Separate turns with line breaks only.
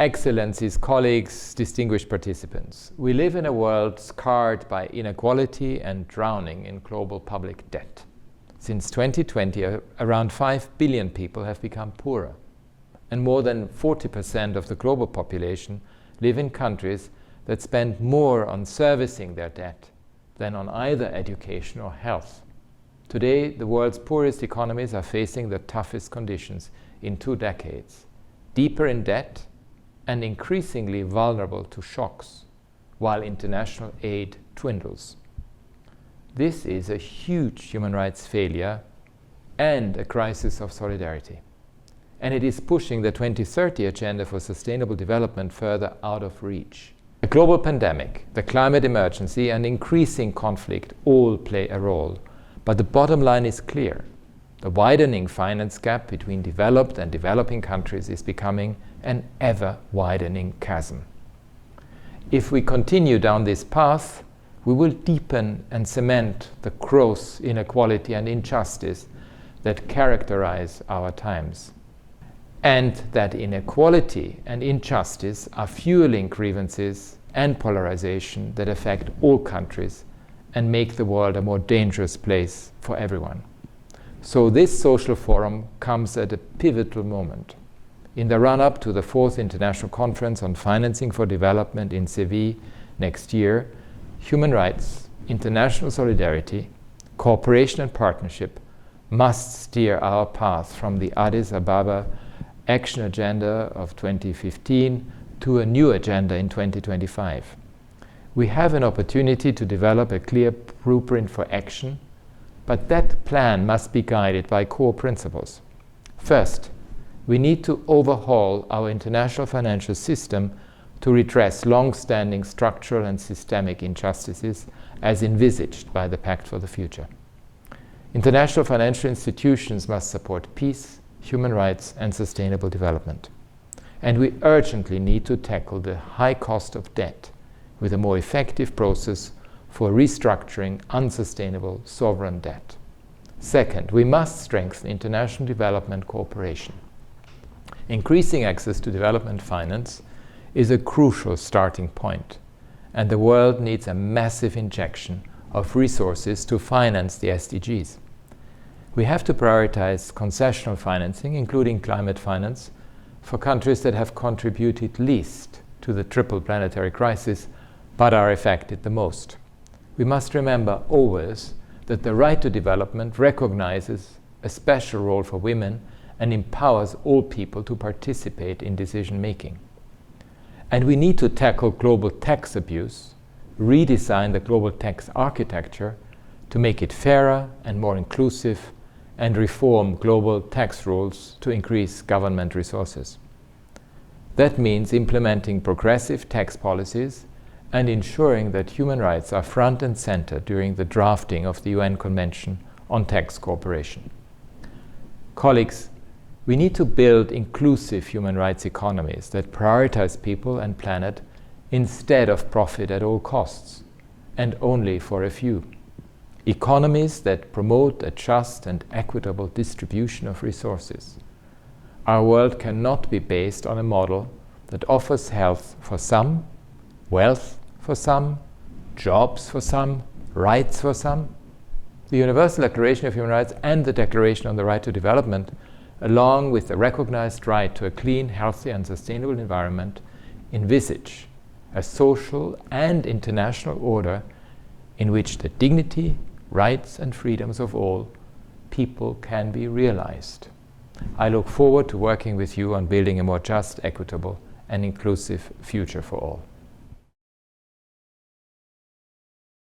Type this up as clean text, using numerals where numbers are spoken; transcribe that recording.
Excellencies, colleagues, distinguished participants, we live in a world scarred by inequality and drowning in global public debt. Since 2020, around 5 billion people have become poorer, and more than 40% of the global population live in countries that spend more on servicing their debt than on either education or health. Today, the world's poorest economies are facing the toughest conditions in 2 decades, deeper in debt and increasingly vulnerable to shocks, while international aid dwindles. This is a huge human rights failure and a crisis of solidarity. And it is pushing the 2030 Agenda for Sustainable Development further out of reach. The global pandemic, the climate emergency, and increasing conflict all play a role. But the bottom line is clear. The widening finance gap between developed and developing countries is becoming an ever-widening chasm. If we continue down this path, we will deepen and cement the gross inequality and injustice that characterize our times. And that inequality and injustice are fueling grievances and polarization that affect all countries and make the world a more dangerous place for everyone. So this social forum comes at a pivotal moment. In the run-up to the 4th International Conference on Financing for Development in Seville next year, human rights, international solidarity, cooperation and partnership must steer our path from the Addis Ababa Action Agenda of 2015 to a new agenda in 2025. We have an opportunity to develop a clear blueprint for action, but that plan must be guided by core principles. First, we need to overhaul our international financial system to redress long-standing structural and systemic injustices as envisaged by the Pact for the Future. International financial institutions must support peace, human rights, and sustainable development. And we urgently need to tackle the high cost of debt with a more effective process for restructuring unsustainable sovereign debt. Second, we must strengthen international development cooperation. Increasing access to development finance is a crucial starting point, and the world needs a massive injection of resources to finance the SDGs. We have to prioritize concessional financing, including climate finance, for countries that have contributed least to the triple planetary crisis, but are affected the most. We must remember always that the right to development recognizes a special role for women and empowers all people to participate in decision-making. And we need to tackle global tax abuse, redesign the global tax architecture to make it fairer and more inclusive, and reform global tax rules to increase government resources. That means implementing progressive tax policies and ensuring that human rights are front and center during the drafting of the UN Convention on Tax Cooperation. Colleagues, we need to build inclusive human rights economies that prioritize people and planet instead of profit at all costs, and only for a few. Economies that promote a just and equitable distribution of resources. Our world cannot be based on a model that offers health for some, wealth for some, jobs for some, rights for some. The Universal Declaration of Human Rights and the Declaration on the Right to Development, along with the recognized right to a clean, healthy and sustainable environment, envisage a social and international order in which the dignity, rights and freedoms of all people can be realized. I look forward to working with you on building a more just, equitable and inclusive future for all.